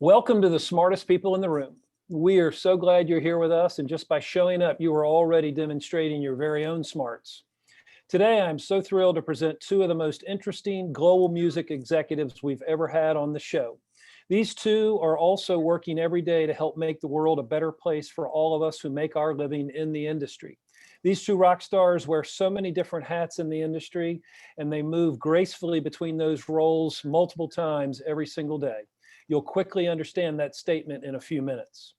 Welcome to the smartest people in the room. We are so glad you're here with us, and just by showing up, you are already demonstrating your very own smarts. Today, I'm so thrilled to present two of the most interesting global music executives we've ever had on the show. These two are also working every day to help make the world a better place for all of us who make our living in the industry. These two rock stars wear so many different hats in the industry, and they move gracefully between those roles multiple times every single day. You'll quickly understand that statement in a few minutes.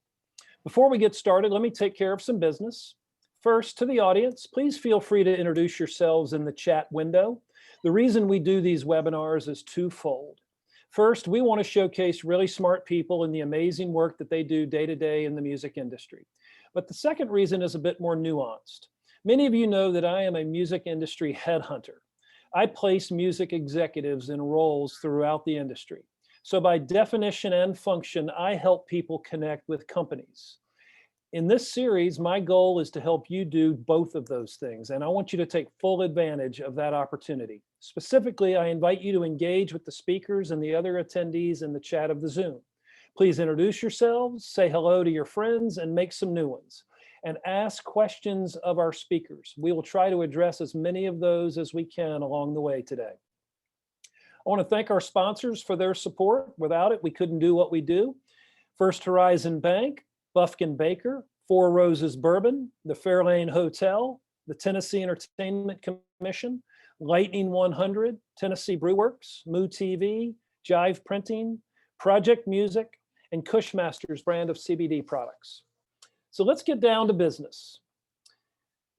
Before we get started, let me take care of some business. First, to the audience, please feel free to introduce yourselves in the chat window. The reason we do these webinars is twofold. First, we want to showcase really smart people and the amazing work that they do day to day in the music industry. But the second reason is a bit more nuanced. Many of you know that I am a music industry headhunter. I place music executives in roles throughout the industry. So by definition and function, I help people connect with companies. In this series, my goal is to help you do both of those things, and I want you to take full advantage of that opportunity. Specifically, I invite you to engage with the speakers and the other attendees in the chat of the Zoom. Please introduce yourselves, say hello to your friends, and make some new ones. And ask questions of our speakers. We will try to address as many of those as we can along the way today. I want to thank our sponsors for their support. Without it, we couldn't do what we do. First Horizon Bank, Bufkin Baker, Four Roses Bourbon, the Fairlane Hotel, the Tennessee Entertainment Commission, Lightning 100, Tennessee Brewworks, Moo TV, Jive Printing, Project Music, and Cushmaster's brand of CBD products. So let's get down to business.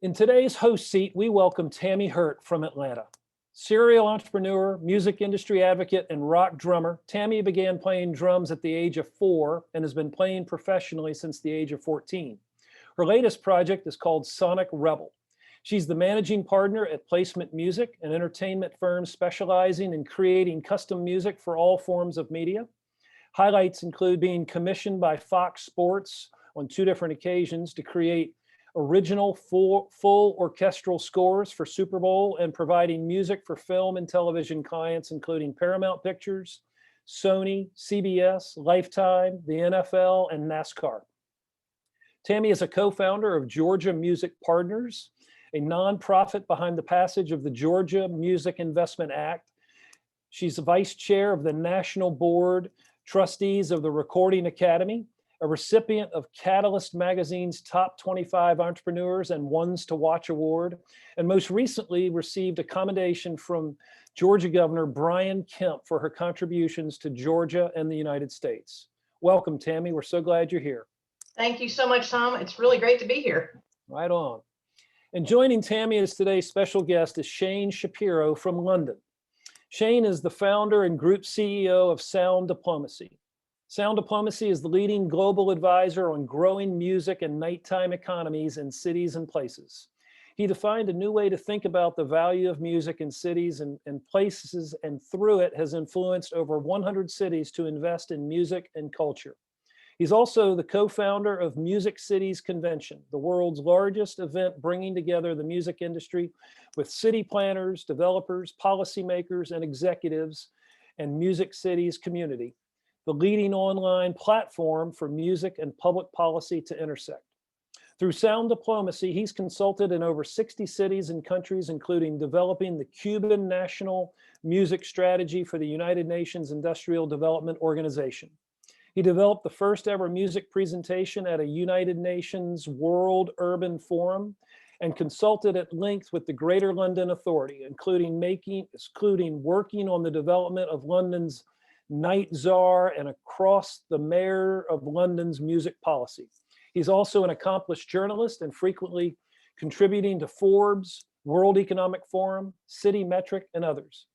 In today's host seat, we welcome Tammy Hurt from Atlanta. Serial entrepreneur, music industry advocate, and rock drummer, Tammy began playing drums at the age of 4 and has been playing professionally since the age of 14. Her latest project is called Sonic Rebel. She's the managing partner at Placement Music, an entertainment firm specializing in creating custom music for all forms of media. Highlights include being commissioned by Fox Sports on 2 different occasions to create original full orchestral scores for Super Bowl and providing music for film and television clients, including Paramount Pictures, Sony, CBS, Lifetime, the NFL, and NASCAR. Tammy is a co-founder of Georgia Music Partners, a nonprofit behind the passage of the Georgia Music Investment Act. She's the vice chair of the National Board Trustees of the Recording Academy, a recipient of Catalyst Magazine's Top 25 Entrepreneurs and Ones to Watch Award, and most recently received a commendation from Georgia Governor Brian Kemp for her contributions to Georgia and the United States. Welcome, Tammy. We're so glad you're here. Thank you so much, Tom. It's really great to be here. Right on. And joining Tammy as today's special guest is Shain Shapiro from London. Shain is the founder and group CEO of Sound Diplomacy. Sound Diplomacy is the leading global advisor on growing music and nighttime economies in cities and places. He defined a new way to think about the value of music in cities and places, and through it has influenced over 100 cities to invest in music and culture. He's also the co-founder of Music Cities Convention, the world's largest event bringing together the music industry with city planners, developers, policymakers, and executives, and Music Cities community, the leading online platform for music and public policy to intersect. Through Sound Diplomacy, he's consulted in over 60 cities and countries, including developing the Cuban National Music Strategy for the United Nations Industrial Development Organization. He developed the first ever music presentation at a United Nations World Urban Forum and consulted at length with the Greater London Authority, including working on the development of London's Night Czar and across the Mayor of London's music policy. He's also an accomplished journalist and frequently contributing to Forbes, World Economic Forum, City Metric, and others.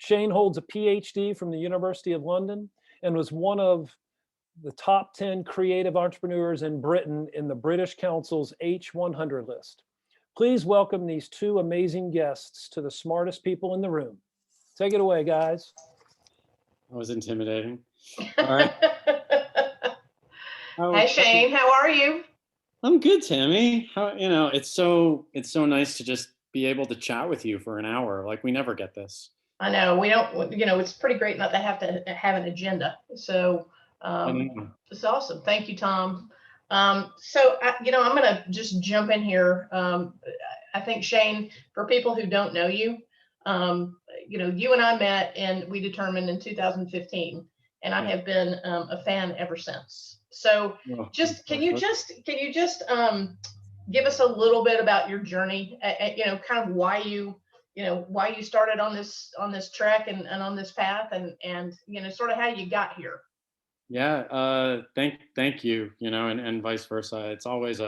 Shain holds a PhD from the University of London and was one of the top 10 creative entrepreneurs in Britain in the British Council's H100 list. Please welcome these two amazing guests to the smartest people in the room. Take it away, guys. That was intimidating. All right. Hey, Shain, how are you? I'm good, Tammy. It's so nice to just be able to chat with you for an hour. Like, we never get this. I know we don't. It's pretty great not to have an agenda. So I know. It's awesome. Thank you, Tom. So, I'm going to just jump in here. I think, Shain, for people who don't know you, you and I met and we determined in 2015, and I have been a fan ever since. So Well, can you just give us a little bit about your journey, kind of why you started on this trek and on this path, and sort of how you got here. Yeah, thank you, and vice versa. It's always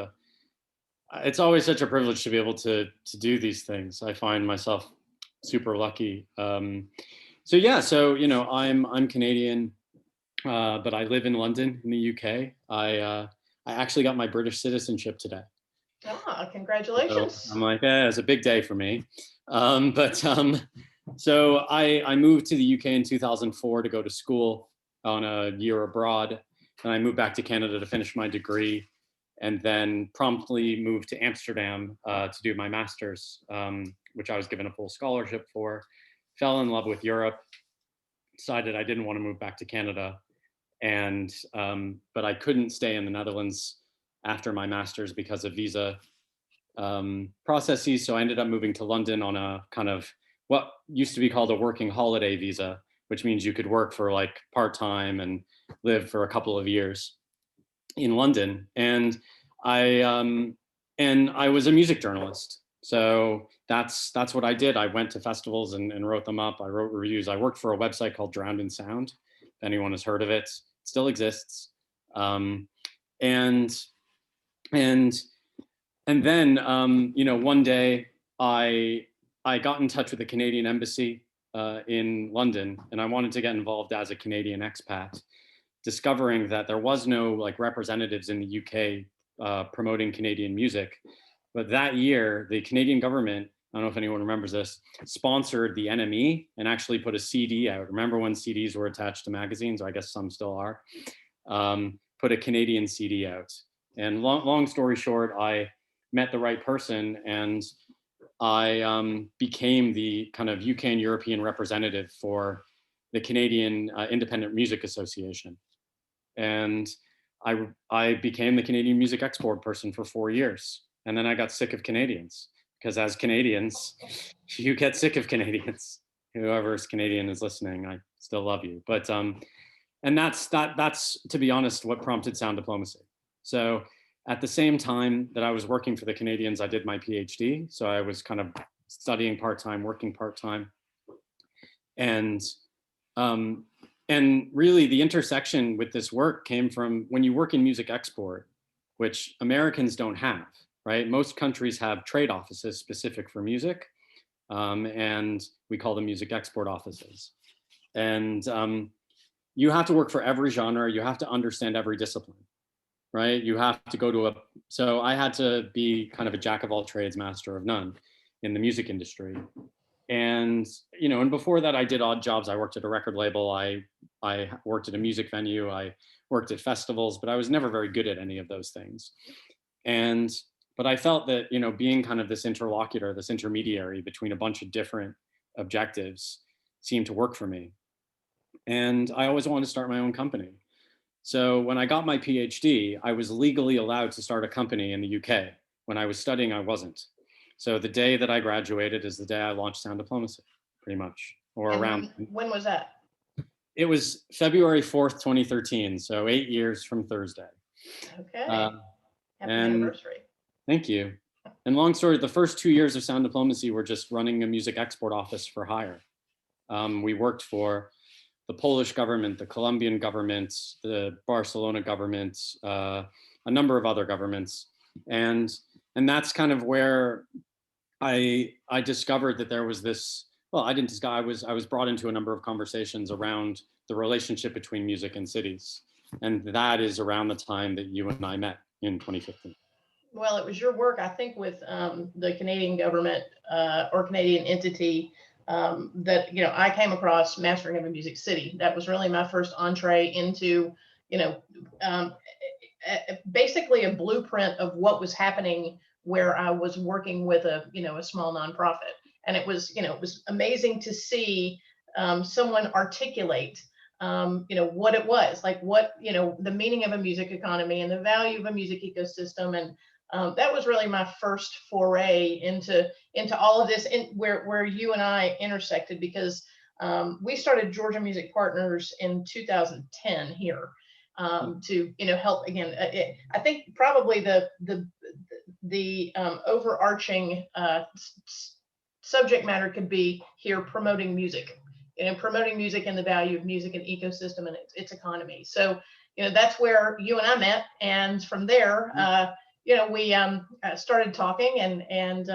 such a privilege to be able to do these things. I find myself super lucky. I'm Canadian, but I live in London in the UK. I actually got my British citizenship today. So Congratulations. I'm like, it's a big day for me. So I moved to the UK in 2004 to go to school on a year abroad. And I moved back to Canada to finish my degree, and then promptly moved to Amsterdam to do my master's, which I was given a full scholarship for. Fell in love with Europe, decided I didn't want to move back to Canada. And but I couldn't stay in the Netherlands after my master's because of visa processes. So I ended up moving to London on a kind of what used to be called a working holiday visa, which means you could work for like part-time and live for a couple of years in London. And I was a music journalist. So that's what I did. I went to festivals and wrote them up. I wrote reviews. I worked for a website called Drowned in Sound. If anyone has heard of it, it still exists. And then one day I got in touch with the Canadian embassy in London, and I wanted to get involved as a Canadian expat, discovering that there was no like representatives in the UK promoting Canadian music. But that year, the Canadian government, I don't know if anyone remembers this, sponsored the NME and actually put a CD out. Remember when CDs were attached to magazines? I guess some still are. Put a Canadian CD out. And long story short, I met the right person, and I became the kind of UK and European representative for the Canadian Independent Music Association. And I became the Canadian music export person for 4 years. And then I got sick of Canadians, because as Canadians, you get sick of Canadians. Whoever's Canadian is listening, I still love you. But and that's to be honest, what prompted Sound Diplomacy. So at the same time that I was working for the Canadians, I did my PhD. So I was kind of studying part-time, working part-time. And really the intersection with this work came from when you work in music export, which Americans don't have, right? Most countries have trade offices specific for music, and we call them music export offices. And you have to work for every genre. You have to understand every discipline, right? You have to go to so I had to be kind of a jack of all trades, master of none in the music industry. And, and before that I did odd jobs. I worked at a record label. I worked at a music venue. I worked at festivals, but I was never very good at any of those things. But I felt that, being kind of this interlocutor, this intermediary between a bunch of different objectives seemed to work for me. And I always wanted to start my own company. So when I got my PhD, I was legally allowed to start a company in the UK. When I was studying, I wasn't. So the day that I graduated is the day I launched Sound Diplomacy, pretty much, or And around. when was that? It was February 4th, 2013. So 8 years from Thursday. Okay. Happy anniversary. Thank you. And long story, the first 2 years of Sound Diplomacy were just running a music export office for hire. We worked for the Polish government, the Colombian government, the Barcelona government, a number of other governments. And that's kind of where I discovered that there was this, well, I didn't discover, I was brought into a number of conversations around the relationship between music and cities. And that is around the time that you and I met in 2015. Well, it was your work, I think, with the Canadian government or Canadian entity that, I came across Mastering of a Music City. That was really my first entree into, basically a blueprint of what was happening where I was working with a small nonprofit. And it was amazing to see someone articulate what it was, like what, the meaning of a music economy and the value of a music ecosystem. And that was really my first foray into all of this, where you and I intersected, because we started Georgia Music Partners in 2010 here, to help again. I think probably the overarching subject matter could be here promoting music, promoting music and the value of music and ecosystem and its economy. So that's where you and I met, and from there, we started talking and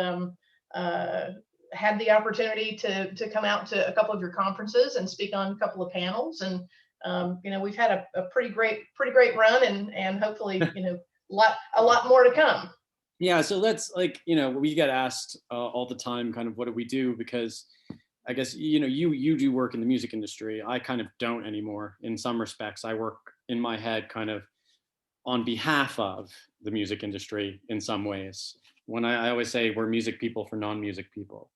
had the opportunity to come out to a couple of your conferences and speak on a couple of panels, and we've had a pretty great run, and hopefully a lot more to come. Yeah, so let's, we get asked all the time, kind of, what do we do? Because I guess you do work in the music industry. I kind of don't anymore. In some respects, I work in my head kind of on behalf of the music industry in some ways. When I always say we're music people for non-music people.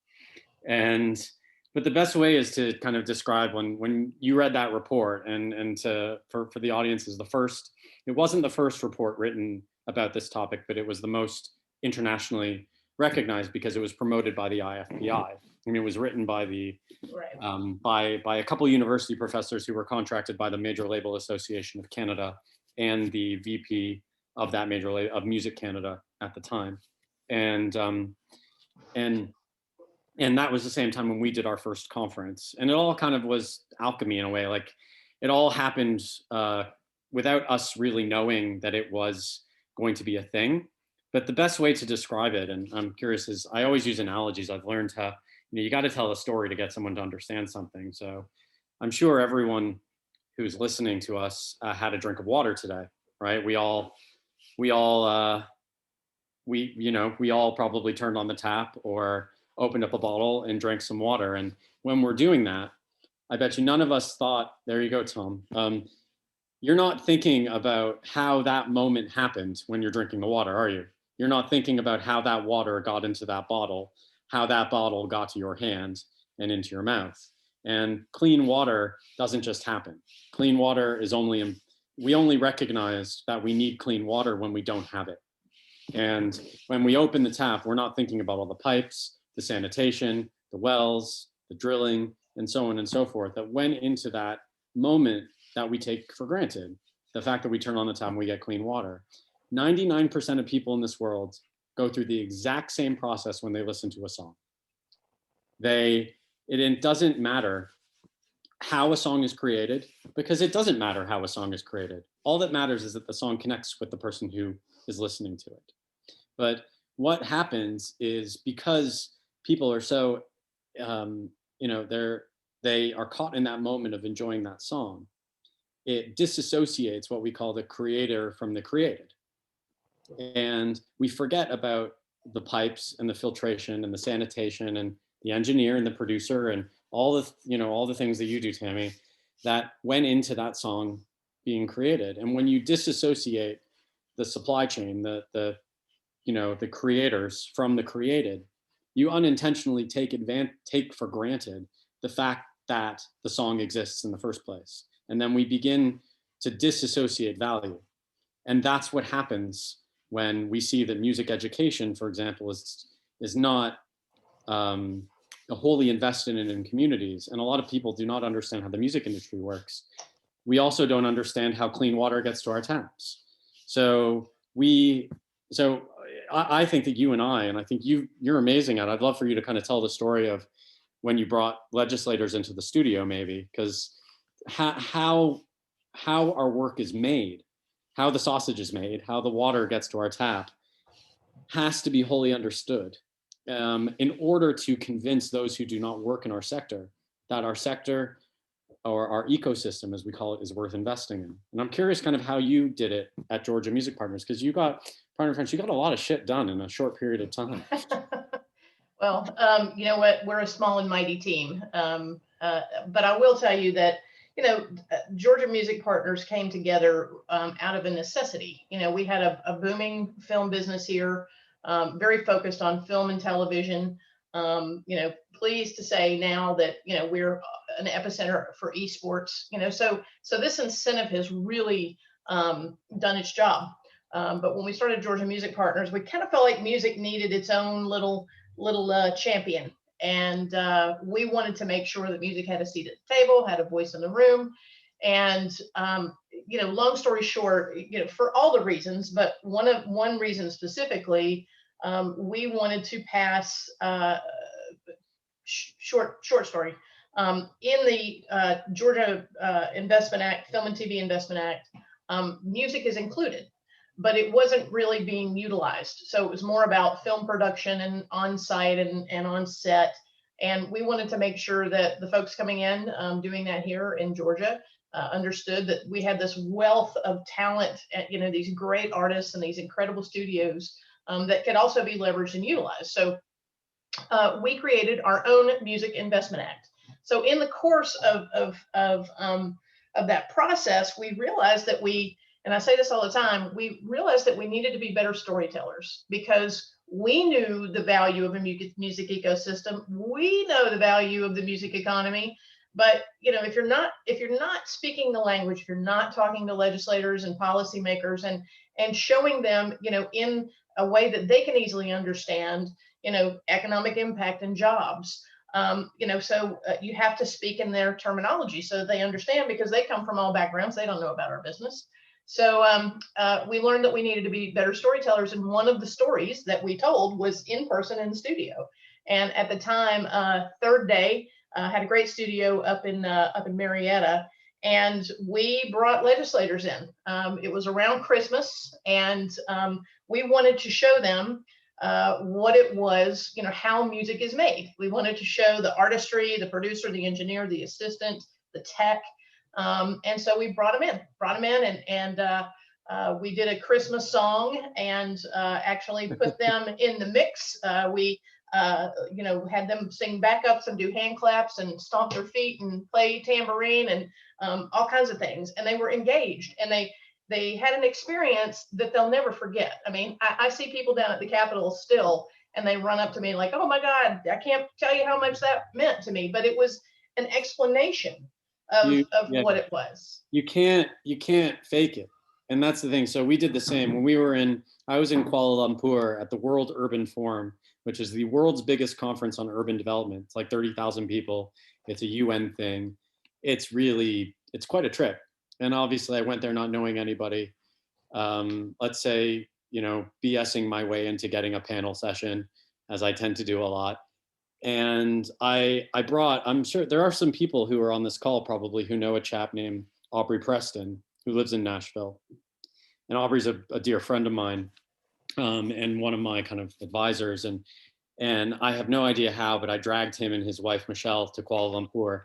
But the best way is to kind of describe when you read that report, and for the audience, is it wasn't the first report written about this topic, but it was the most internationally recognized because it was promoted by the IFPI. I mean, it was written by by a couple of university professors who were contracted by the Major Label Association of Canada and the VP of that major label of Music Canada at the time, and that was the same time when we did our first conference, and it all kind of was alchemy in a way. Like, it all happened without us really knowing that it was going to be a thing. But the best way to describe it, and I'm curious, is I always use analogies. I've learned how you got to tell a story to get someone to understand something. So I'm sure everyone who's listening to us had a drink of water today, right? We all probably turned on the tap or opened up a bottle and drank some water. And when we're doing that, I bet you none of us thought, there you go, Tom. You're not thinking about how that moment happened when you're drinking the water, are you? You're not thinking about how that water got into that bottle, how that bottle got to your hand and into your mouth. And clean water doesn't just happen. Clean water is we only recognize that we need clean water when we don't have it. And when we open the tap, we're not thinking about all the pipes, the sanitation, the wells, the drilling, and so on and so forth that went into that moment that we take for granted. The fact that we turn on the tap and we get clean water. 99% of people in this world go through the exact same process when they listen to a song. It doesn't matter how a song is created, because it doesn't matter how a song is created. All that matters is that the song connects with the person who is listening to it. But what happens is, because people are so, they are caught in that moment of enjoying that song, it disassociates what we call the creator from the created. And we forget about the pipes and the filtration and the sanitation and the engineer and the producer and all the things that you do, Tammy, that went into that song being created. And when you disassociate the supply chain, the creators from the created, you unintentionally take for granted the fact that the song exists in the first place. And then we begin to disassociate value. And that's what happens when we see that music education, for example, is not wholly invested in communities. And a lot of people do not understand how the music industry works. We also don't understand how clean water gets to our taps. So I think that you and I think you're amazing at it. I'd love for you to kind of tell the story of when you brought legislators into the studio, maybe, because how our work is made, how the sausage is made, how the water gets to our tap, has to be wholly understood in order to convince those who do not work in our sector that our sector, or our ecosystem, as we call it, is worth investing in. And I'm curious kind of how you did it at Georgia Music Partners, because you got a lot of shit done in a short period of time. Well, you know what? We're a small and mighty team. But I will tell you that, Georgia Music Partners came together out of a necessity. We had a booming film business here, very focused on film and television. Pleased to say now that, we're an epicenter for esports, so this incentive has really done its job. But when we started Georgia Music Partners, we kind of felt like music needed its own little champion. And we wanted to make sure that music had a seat at the table, had a voice in the room. And, long story short, for all the reasons, but one reason specifically, we wanted to pass short story. In the Georgia Investment Act, Film and TV Investment Act, music is included, but it wasn't really being utilized. So it was more about film production and on site and on set. And we wanted to make sure that the folks coming in doing that here in Georgia understood that we had this wealth of talent, these great artists and these incredible studios that could also be leveraged and utilized. So we created our own Music Investment Act. So in the course of that process, we realized that and I say this all the time, we realized that we needed to be better storytellers, because we knew the value of a music ecosystem. We know the value of the music economy. But if you're not speaking the language, if you're not talking to legislators and policymakers and showing them, in a way that they can easily understand, economic impact and jobs, so you have to speak in their terminology so that they understand, because they come from all backgrounds. They don't know about our business. So we learned that we needed to be better storytellers. And one of the stories that we told was in person in the studio. And at the time, Third Day had a great studio up in Marietta. And we brought legislators in. It was around Christmas. And we wanted to show them what it was, how music is made. We wanted to show the artistry, the producer, the engineer, the assistant, the tech. And so we brought them in and we did a Christmas song and actually put them in the mix. We had them sing backups and do hand claps and stomp their feet and play tambourine and all kinds of things. And they were engaged, and they had an experience that they'll never forget. I mean, I see people down at the Capitol still, and they run up to me like, "Oh my God, I can't tell you how much that meant to me." But it was an explanation of what it was. You can't fake it. And that's the thing. So we did the same when I was in Kuala Lumpur at the World Urban Forum, which is the world's biggest conference on urban development. It's like 30,000 people. It's a UN thing. It's quite a trip. And obviously I went there not knowing anybody. Let's say, BSing my way into getting a panel session, as I tend to do a lot. And I'm sure there are some people who are on this call probably who know a chap named Aubrey Preston, who lives in Nashville. And Aubrey's a dear friend of mine, and one of my kind of advisors. And I have no idea how, but I dragged him and his wife, Michelle, to Kuala Lumpur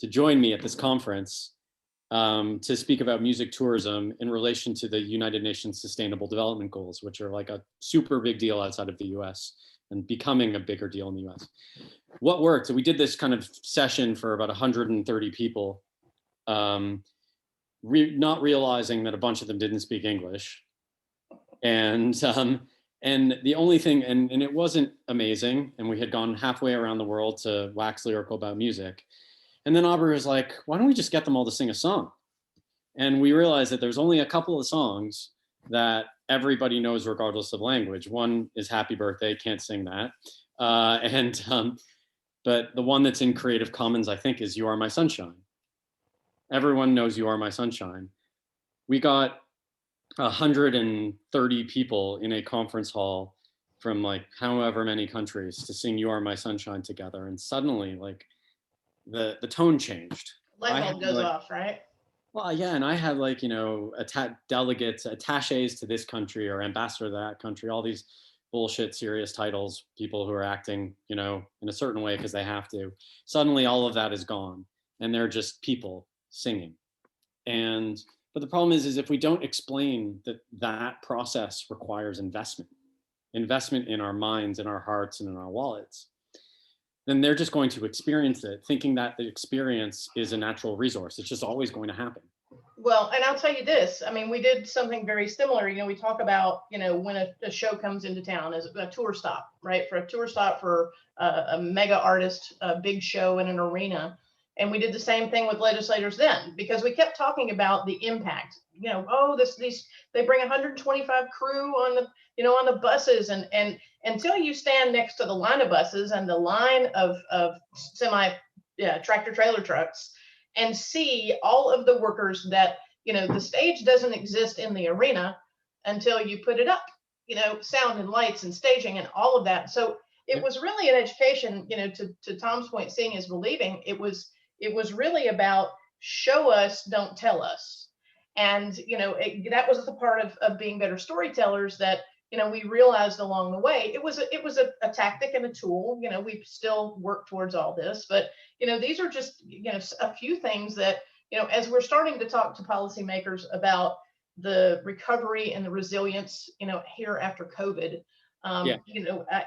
to join me at this conference to speak about music tourism in relation to the United Nations Sustainable Development Goals, which are like a super big deal outside of the US and becoming a bigger deal in the US. What worked? So we did this kind of session for about 130 people, not realizing that a bunch of them didn't speak English. And the only thing, and it wasn't amazing, and we had gone halfway around the world to wax lyrical about music. And then Aubrey was like, "Why don't we just get them all to sing a song?" And we realized that there's only a couple of songs that everybody knows regardless of language. One is Happy Birthday, can't sing that. But the one that's in Creative Commons, I think, is You Are My Sunshine. Everyone knows You Are My Sunshine. We got 130 people in a conference hall from like however many countries to sing You Are My Sunshine together. And suddenly like the tone changed. Light bulb goes off, right? Well, yeah, and I had like, delegates, attaches to this country or ambassador to that country, all these bullshit serious titles, people who are acting, in a certain way because they have to. Suddenly all of that is gone and they're just people singing. But the problem is if we don't explain that process requires investment in our minds, in our hearts, and in our wallets, then they're just going to experience it thinking that the experience is a natural resource. It's just always going to happen. Well, and I'll tell you this, I mean, we did something very similar. We talk about, when a show comes into town as a tour stop, right? For a tour stop for a mega artist, a big show in an arena. And we did the same thing with legislators then, because we kept talking about the impact, oh, they bring 125 crew on on the buses, and until you stand next to the line of buses and the line of semi, tractor trailer trucks, and see all of the workers that, the stage doesn't exist in the arena until you put it up, sound and lights and staging and all of that. So it was really an education, to Tom's point, seeing is believing. It was really about show us, don't tell us. And, that was the part of being better storytellers that, we realized along the way. It was a tactic and a tool. We still work towards all this, but these are just, a few things that, as we're starting to talk to policymakers about the recovery and the resilience, here after COVID, Yeah.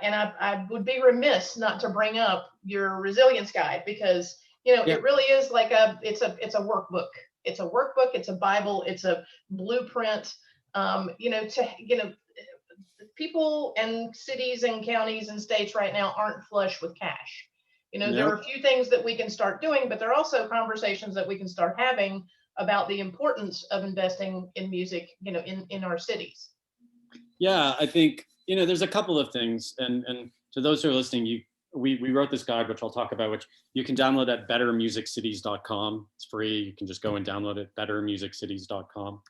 and I would be remiss not to bring up your resilience guide, because, Yeah. it really is like it's a workbook. It's a workbook, it's a Bible, it's a blueprint, people and cities and counties and states right now aren't flush with cash. There No. are a few things that we can start doing, but there are also conversations that we can start having about the importance of investing in music, in our cities. Yeah, I think, there's a couple of things, and to those who are listening, we wrote this guide, which I'll talk about, which you can download at bettermusiccities.com. It's free. You can just go and download it, bettermusiccities.com.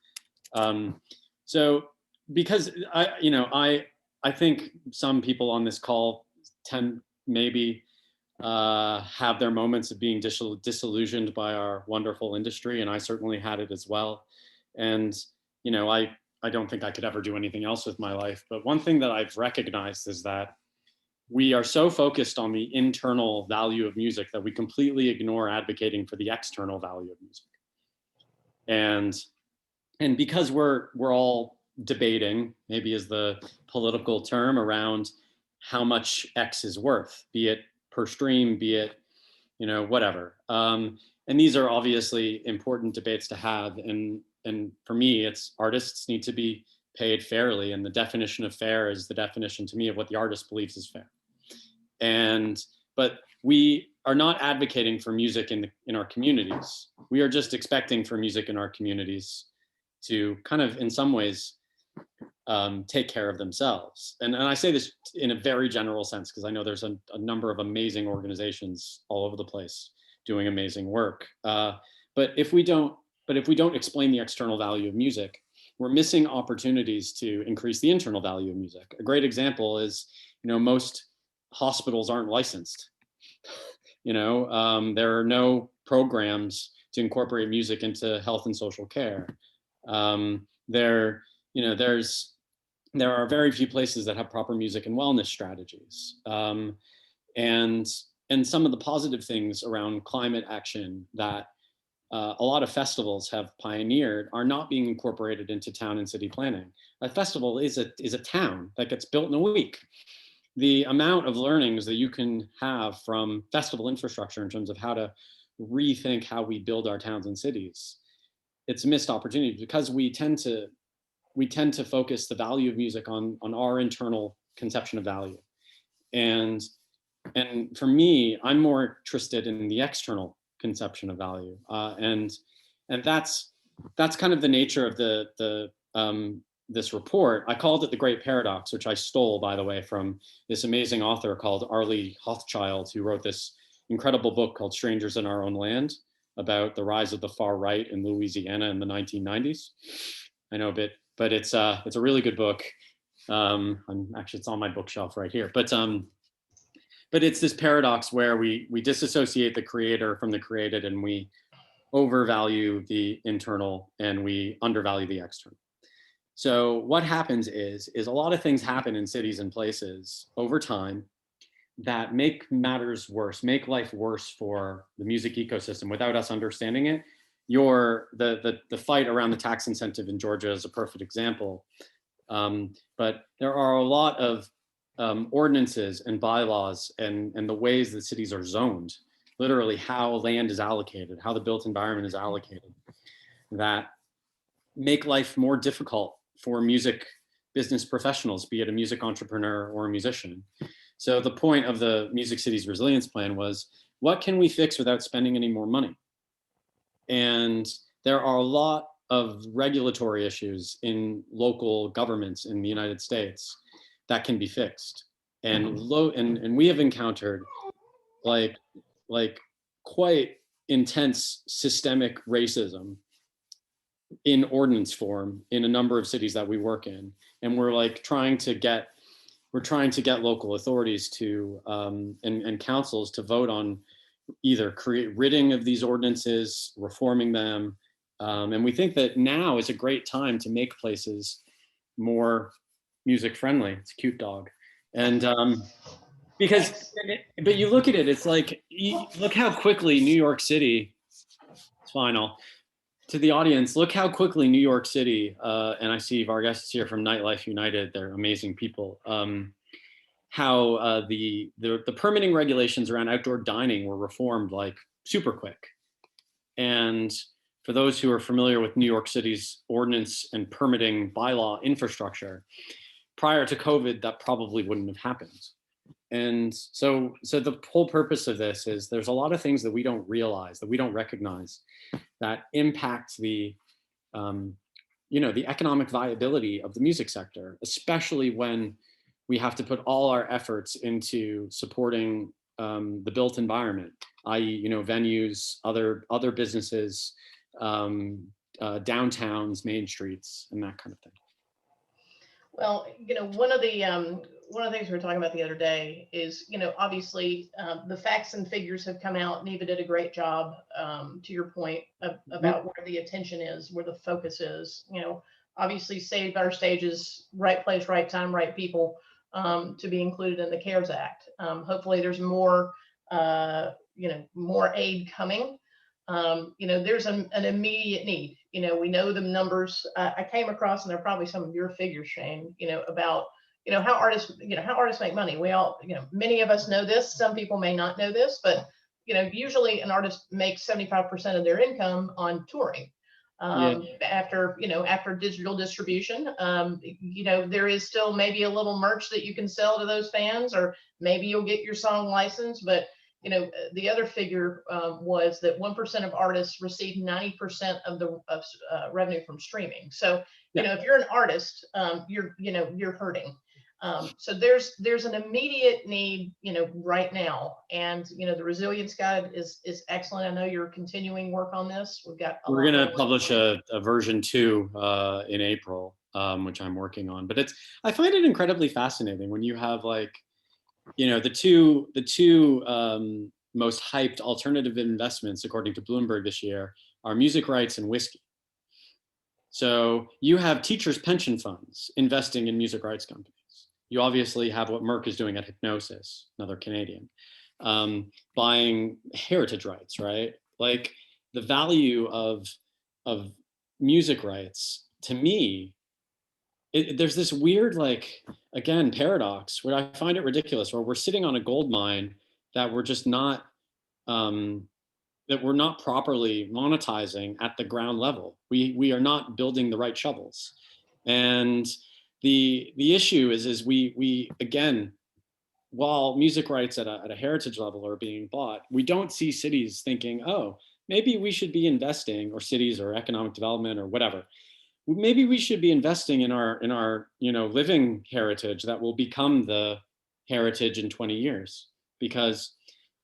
So because I think some people on this call tend maybe have their moments of being disillusioned by our wonderful industry, and I certainly had it as well. And I don't think I could ever do anything else with my life. But one thing that I've recognized is that we are so focused on the internal value of music that we completely ignore advocating for the external value of music. And because we're all debating, maybe is the political term, around how much X is worth, be it per stream, be it, whatever. And these are obviously important debates to have. And for me, it's artists need to be paid fairly. And the definition of fair is the definition to me of what the artist believes is fair. But we are not advocating for music in our communities. We are just expecting for music in our communities to kind of, in some ways, take care of themselves. And I say this in a very general sense, because I know there's a number of amazing organizations all over the place doing amazing work. But if we don't explain the external value of music, we're missing opportunities to increase the internal value of music. A great example is, most hospitals aren't licensed. There are no programs to incorporate music into health and social care. There are very few places that have proper music and wellness strategies. And some of the positive things around climate action that a lot of festivals have pioneered are not being incorporated into town and city planning. A festival is a town that gets built in a week. The amount of learnings that you can have from festival infrastructure in terms of how to rethink how we build our towns and cities, it's a missed opportunity, because we tend to focus the value of music on our internal conception of value. And for me, I'm more interested in the external conception of value. And that's kind of the nature of this report. I called it The Great Paradox, which I stole, by the way, from this amazing author called Arlie Hochschild, who wrote this incredible book called Strangers in Our Own Land, about the rise of the far right in Louisiana in the 1990s. I know a bit, but it's a really good book. It's on my bookshelf right here. But it's this paradox where we disassociate the creator from the created, and we overvalue the internal and we undervalue the external. So what happens is a lot of things happen in cities and places over time that make matters worse, make life worse for the music ecosystem without us understanding it. The fight around the tax incentive in Georgia is a perfect example. But there are a lot of ordinances and bylaws and the ways that cities are zoned, literally how land is allocated, how the built environment is allocated, that make life more difficult for music business professionals, be it a music entrepreneur or a musician. So the point of the Music Cities Resilience Plan was, what can we fix without spending any more money? And there are a lot of regulatory issues in local governments in the United States that can be fixed. And and we have encountered like quite intense systemic racism in ordinance form in a number of cities that we work in. And we're like trying to get local authorities to and councils to vote on either ridding of these ordinances, reforming them. And we think that now is a great time to make places more music friendly. It's a cute dog. And because, but you look at it, it's like, look how quickly New York City, it's fine, to the audience, look how quickly New York City, and I see our guests here from Nightlife United, they're amazing people, how the permitting regulations around outdoor dining were reformed like super quick. And for those who are familiar with New York City's ordinance and permitting bylaw infrastructure, prior to COVID, that probably wouldn't have happened. And so the whole purpose of this is there's a lot of things that we don't realize, that we don't recognize, that impact the the economic viability of the music sector, especially when we have to put all our efforts into supporting the built environment, i.e., venues, other businesses, downtowns, main streets, and that kind of thing. Well, one of the things we were talking about the other day is, obviously the facts and figures have come out. Neva did a great job, to your point, about where the attention is, where the focus is. Obviously Save Our Stages, right place, right time, right people, to be included in the CARES Act. Hopefully there's more, more aid coming. There's an immediate need. We know the numbers. I came across, and they're probably some of your figures, Shain, about, how artists make money. We all, many of us know this. Some people may not know this, but, usually an artist makes 75% of their income on touring. After digital distribution, there is still maybe a little merch that you can sell to those fans, or maybe you'll get your song licensed. But the other figure was that 1% of artists receive 90% of the revenue from streaming. So if you're an artist, you're hurting. So there's an immediate need, right now, and the Resilience Guide is excellent. I know you're continuing work on this. We're going to publish a version 2 in April, which I'm working on. But I find it incredibly fascinating when you have the two most hyped alternative investments, according to Bloomberg this year, are music rights and whiskey. So you have teachers' pension funds investing in music rights companies. You obviously have what Merck is doing at Hypnosis, another Canadian, buying heritage rights, right? Like the value of music rights, to me, there's this weird, again, paradox where I find it ridiculous, where we're sitting on a gold mine that we're just not, that we're not properly monetizing at the ground level. We are not building the right shovels. And the issue is we again, while music rights at a heritage level are being bought, we don't see cities thinking, oh, maybe we should be investing, or cities or economic development or whatever. Maybe we should be investing in our living heritage that will become the heritage in 20 years. Because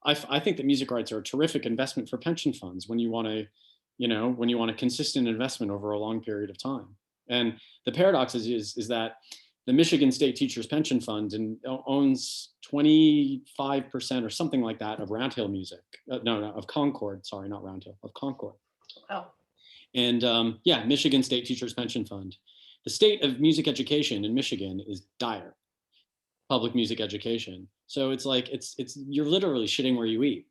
I think that music rights are a terrific investment for pension funds when you want a consistent investment over a long period of time. And the paradox is that the Michigan State Teachers Pension Fund owns 25% or something like that of Round Hill Music. Of Concord. Sorry, not Round Hill, of Concord. Oh. And Michigan State Teachers Pension Fund. The state of music education in Michigan is dire, public music education. So it's you're literally shitting where you eat.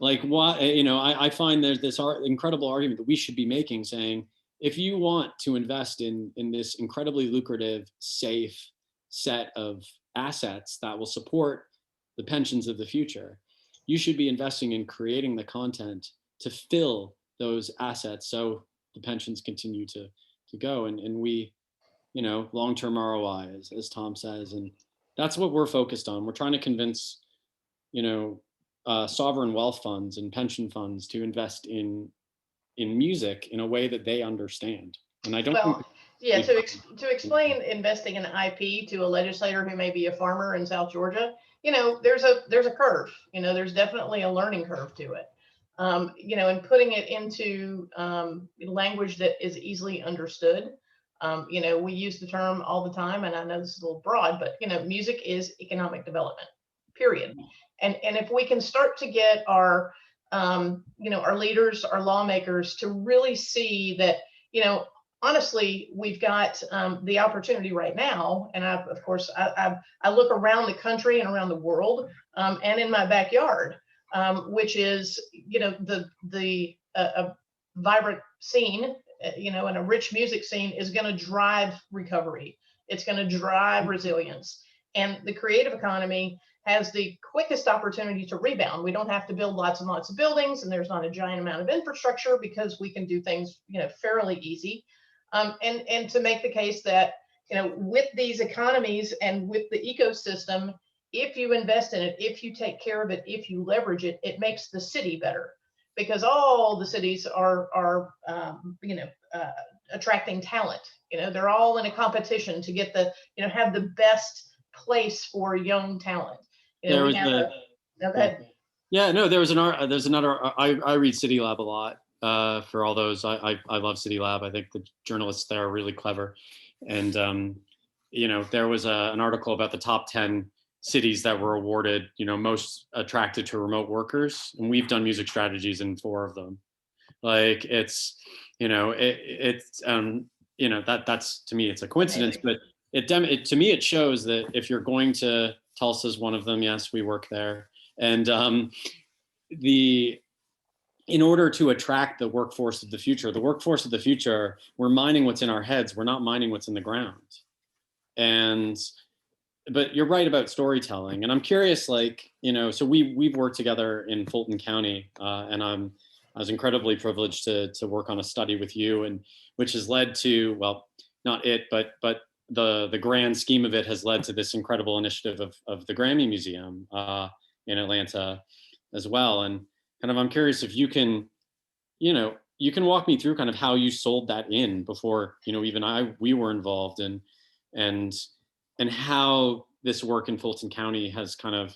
I find there's this incredible argument that we should be making, saying, if you want to invest in this incredibly lucrative, safe set of assets that will support the pensions of the future, you should be investing in creating the content to fill those assets so the pensions continue to go, and we, long-term ROI, as Tom says, and that's what we're focused on. We're trying to convince, sovereign wealth funds and pension funds to invest in music in a way that they understand. And I don't think Well, yeah, to explain investing in IP to a legislator who may be a farmer in South Georgia, there's a curve. There's definitely a learning curve to it. And putting it into language that is easily understood. We use the term all the time, and I know this is a little broad, but music is economic development, period. And if we can start to get our our leaders, our lawmakers to really see that, honestly, we've got the opportunity right now, and of course, I look around the country and around the world, and in my backyard, which is, the vibrant scene, and a rich music scene is going to drive recovery. It's going to drive resilience, and the creative economy has the quickest opportunity to rebound. We don't have to build lots and lots of buildings, and there's not a giant amount of infrastructure because we can do things, fairly easy. And to make the case that, with these economies and with the ecosystem, if you invest in it, if you take care of it, if you leverage it, it makes the city better, because all the cities are attracting talent. They're all in a competition to get have the best place for young talent. There was go ahead. Yeah, no, there's another. I read City Lab a lot. For all those, I love City Lab. I think the journalists there are really clever, and there was an article about the top 10 cities that were awarded, most attracted to remote workers, and we've done music strategies in 4 of them. Like that's to me it's a coincidence, but to me it shows that if you're going to, Tulsa's one of them. Yes, we work there, and in order to attract the workforce of the future, we're mining what's in our heads. We're not mining what's in the ground. But you're right about storytelling. And I'm curious, so we've worked together in Fulton County, and I was incredibly privileged to work on a study with you, and which has led to, well, not it, but the grand scheme of it has led to this incredible initiative of the Grammy Museum in Atlanta as well. And kind of, I'm curious if you can walk me through kind of how you sold that in before, even we were involved, and how this work in Fulton County has kind of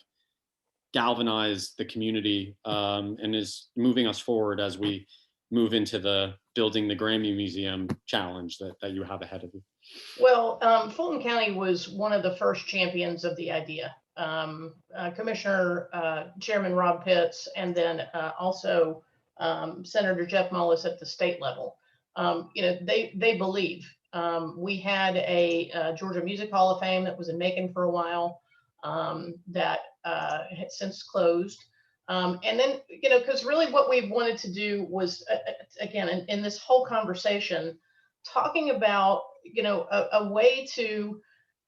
galvanized the community, and is moving us forward as we move into the building the Grammy Museum challenge that you have ahead of you. Well, Fulton County was one of the first champions of the idea. Commissioner Chairman Rob Pitts, and then also Senator Jeff Mullis at the state level. They believe. We had a Georgia Music Hall of Fame that was in Macon for a while, that had since closed. And then, because really what we wanted to do was, again, in this whole conversation, talking about, a way to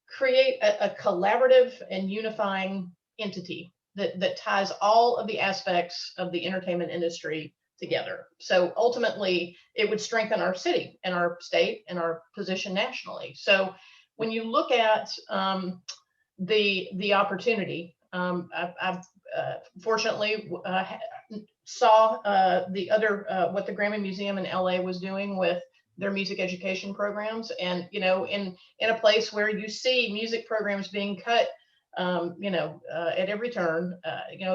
create a collaborative and unifying entity that ties all of the aspects of the entertainment industry together. So ultimately, it would strengthen our city and our state and our position nationally. So when you look at the opportunity, I've fortunately saw the other what the Grammy Museum in LA was doing with their music education programs, and in a place where you see music programs being cut, at every turn.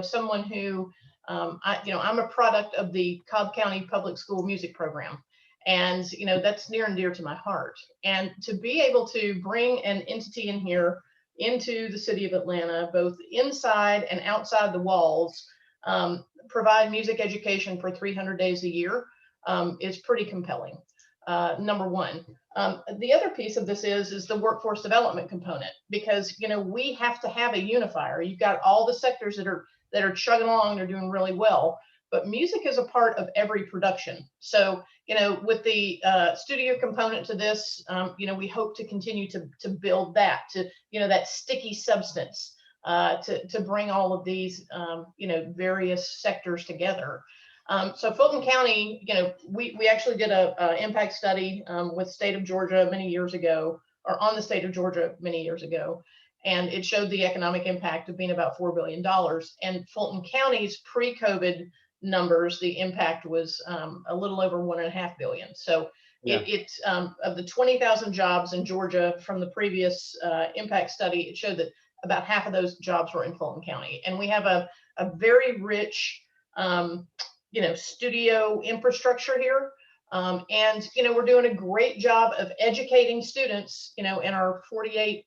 Someone who I'm a product of the Cobb County Public School music program, and that's near and dear to my heart. And to be able to bring an entity in here into the city of Atlanta, both inside and outside the walls, provide music education for 300 days a year, is pretty compelling. Number one. The other piece of this is the workforce development component, because we have to have a unifier. You've got all the sectors that are chugging along, they're doing really well, but music is a part of every production. So with the studio component to this, we hope to continue to build that, to that sticky substance, to bring all of these various sectors together. So Fulton County, we actually did a impact study with state of Georgia many years ago, or on the state of Georgia many years ago, and it showed the economic impact of being about $4 billion. And Fulton County's pre-COVID numbers, the impact was a little over $1.5 billion. So Yeah. it's of the 20,000 jobs in Georgia from the previous impact study, it showed that about half of those jobs were in Fulton County. And we have a very rich studio infrastructure here. And we're doing a great job of educating students, in our 48,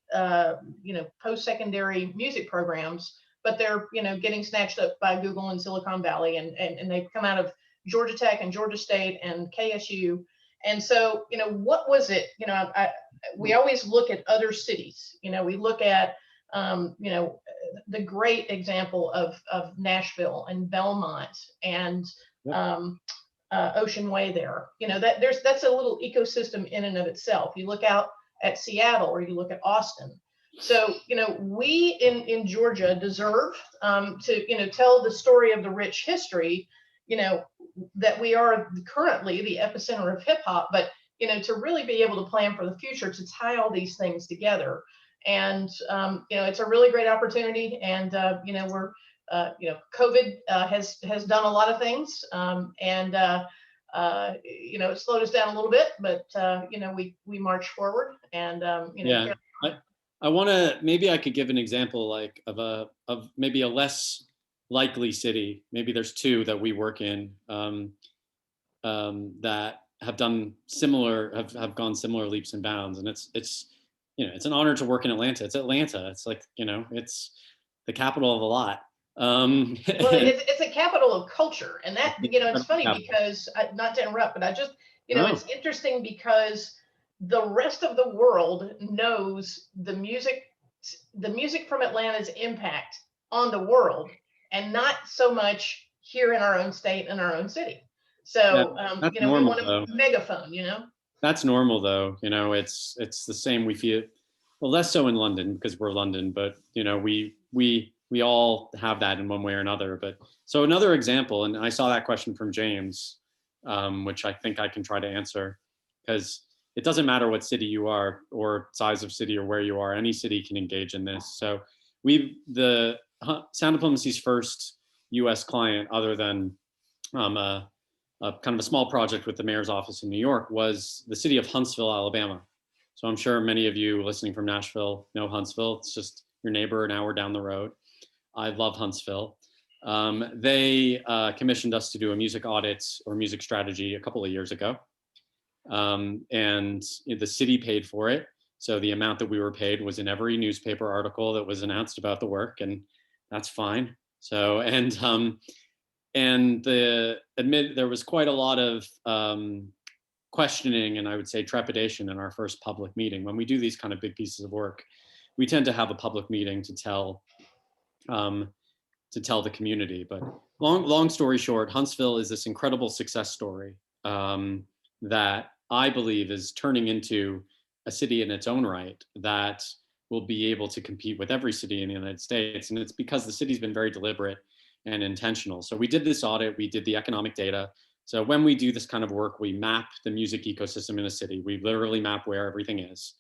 post-secondary music programs, but they're, getting snatched up by Google and Silicon Valley, and they've come out of Georgia Tech and Georgia State and KSU. And so, what was it, we always look at other cities, we look at, the great example of Nashville and Belmont and Ocean Way there. That's a little ecosystem in and of itself. You look out at Seattle, or you look at Austin. So, we in Georgia deserve to, tell the story of the rich history, that we are currently the epicenter of hip hop, but, to really be able to plan for the future, to tie all these things together. And, it's a really great opportunity. And, we're, COVID has done a lot of things. And, it slowed us down a little bit, but, we march forward. And, yeah, I want to, maybe I could give an example like of maybe a less likely city. Maybe there's two that we work in that have done similar, have gone similar leaps and bounds. And it's an honor to work in Atlanta. It's Atlanta. It's like, it's the capital of a lot. Well, it's a capital of culture. And that, it's funny because, not to interrupt, but I just, it's interesting because the rest of the world knows the music from Atlanta's impact on the world, and not so much here in our own state and our own city. So, that's we normal, want a though. megaphone, That's normal, though. It's the same. We feel, well, less so in London because we're London, but we all have that in one way or another. But so another example, and I saw that question from James, which I think I can try to answer, because it doesn't matter what city you are or size of city or where you are, any city can engage in this. So the Sound Diplomacy's first US client, other than a kind of a small project with the mayor's office in New York, was the city of Huntsville, Alabama. So I'm sure many of you listening from Nashville know Huntsville. It's just your neighbor an hour down the road. I love Huntsville. They commissioned us to do a music audit or music strategy a couple of years ago. And the city paid for it. So the amount that we were paid was in every newspaper article that was announced about the work, and that's fine. So, there was quite a lot of questioning and I would say trepidation in our first public meeting. When we do these kind of big pieces of work, we tend to have a public meeting to tell the community. But long story short, Huntsville is this incredible success story that I believe is turning into a city in its own right that will be able to compete with every city in the United States. And it's because the city's been very deliberate and intentional. So we did this audit, we did the economic data. So when we do this kind of work, we map the music ecosystem in a city. We literally map where everything is.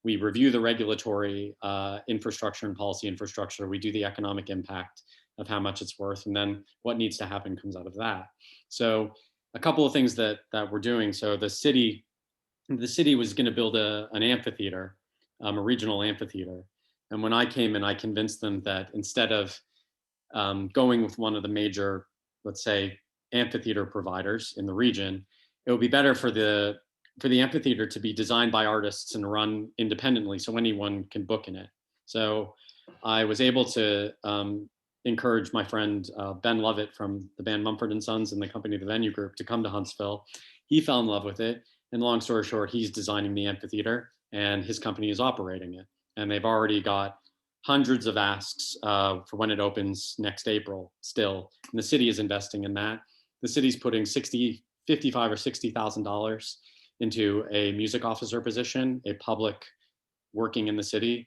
We review the regulatory infrastructure and policy infrastructure. We do the economic impact of how much it's worth, and then what needs to happen comes out of that. So a couple of things that we're doing. So the city was going to build an amphitheater, a regional amphitheater. And when I came in, I convinced them that instead of going with one of the major, let's say, amphitheater providers in the region, it would be better for the amphitheater to be designed by artists and run independently, so anyone can book in it. So I was able to encourage my friend Ben Lovett from the band Mumford & Sons and the company The Venue Group to come to Huntsville. He fell in love with it, and long story short, he's designing the amphitheater and his company is operating it. And they've already got hundreds of asks for when it opens next April still. And the city is investing in that. The city's putting $55,000 or $60,000 into a music officer position, a public working in the city.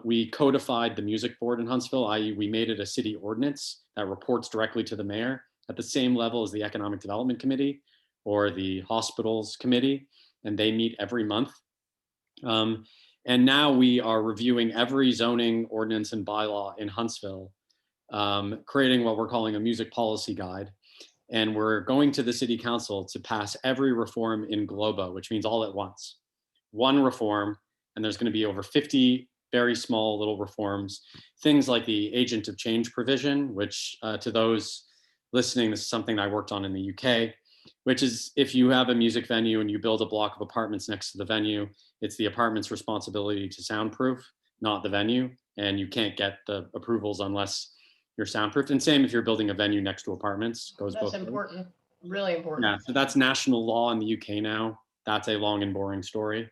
We codified the music board in Huntsville, i.e. we made it a city ordinance that reports directly to the mayor, at the same level as the Economic Development Committee or the Hospitals Committee, and they meet every month. And now we are reviewing every zoning ordinance and bylaw in Huntsville, creating what we're calling a music policy guide. And we're going to the city council to pass every reform in globo, which means all at once. One reform, and there's going to be over 50 very small little reforms. Things like the agent of change provision, which to those listening, this is something I worked on in the UK, which is if you have a music venue and you build a block of apartments next to the venue, it's the apartment's responsibility to soundproof, not the venue. And you can't get the approvals unless you're soundproofed. And same if you're building a venue next to apartments, goes both ways. That's important, really important. Yeah, so that's national law in the UK now. That's a long and boring story.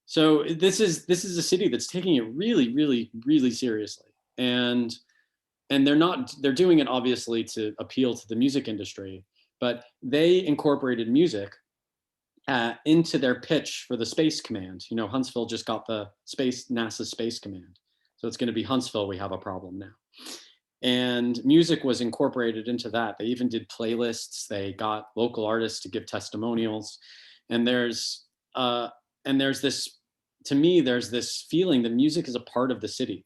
So this is a city that's taking it really, really, really seriously. And they're doing it obviously to appeal to the music industry, but they incorporated music into their pitch for the Space Command. You know, Huntsville just got the NASA Space Command. So it's going to be Huntsville, we have a problem now. And music was incorporated into that. They even did playlists. They got local artists to give testimonials. And there's this, to me, there's this feeling that music is a part of the city.